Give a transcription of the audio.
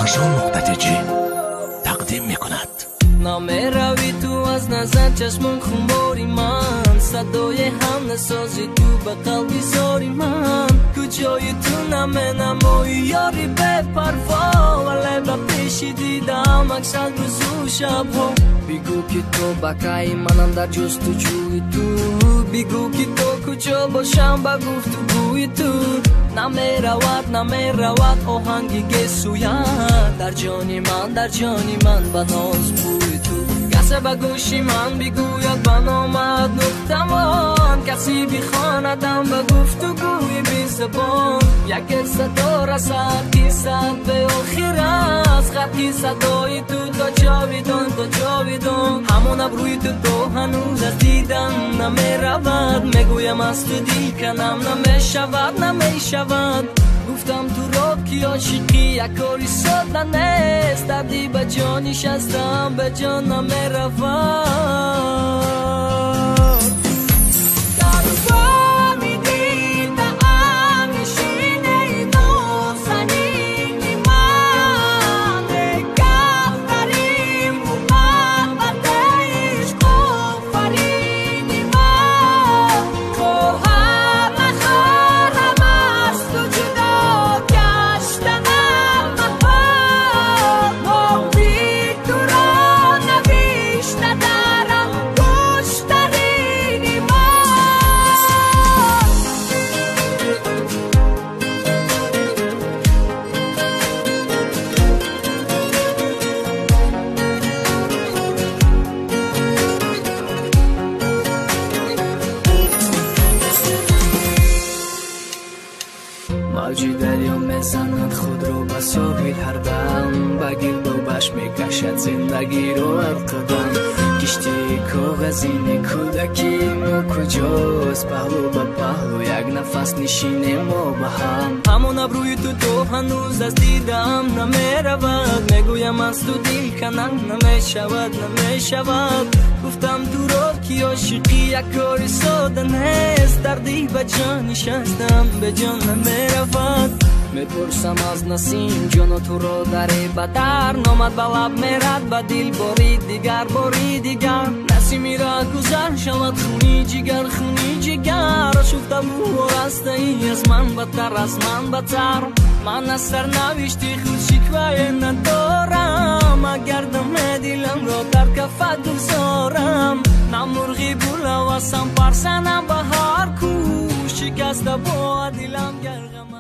ماشون.g تقدیم میکند. نامه روی تو از نظر چشمون خونباری من، صدای هم نسازی تو به قلبی زاری من، کجای تو نمه نمایی یاری به پروا، ولی با پیشی دیدم اکثر روز و شب ها. بگو که تو بکایی منم در جستجوی تو، بگو که تو کجا باشم با گفتگوی تو. نمی رواد آهنگی گسوید در جانی من با ناز بوی تو. کسی به گوشی من بگوید بنامد نقطمان، کسی بخواندم به گفتگوی بی زبان. یک صدا رسد که صد به آخر است، خطی صدای تو تا جاویدان. همون ابروی تو هنوز از دیدن نمی رود، میگویم از تو دیل کنم نمی شود. گفتم تو راب که عاشقی یک کاری ساده نیست، دردی به جانیش هستم به جان نمی رود. موجی دریا میزند خود رو به ساحل هر دم، به گردابش میکشد زندگی رو هر قدم. کشتی کاغذین کودکی ما کجاست، پهلو به پهلو یک نفس نشینیم ما به هم. همون ابروی تو هنوز از دیدم نمی رود، میگویم از تو دیل کنم نمی شود. گفتم تو رو که عاشقی یک کاری ساده نیست، دردی به جانیش هستم به جان نمی رود. میپرسم از نسیم جان تو رو داری بدر، نامد به لب میرد به دل باری دیگر. نسیمی را گذر شود خونی جگر، شفته بو رسته ای از من بدتر. من از سر نوشتی خود شکوه ندارم، اگر دم دلم را در کفت گذارم. نه مرغی بولا واسم پرسنم به هر کو، شکسته با دلم گرغم.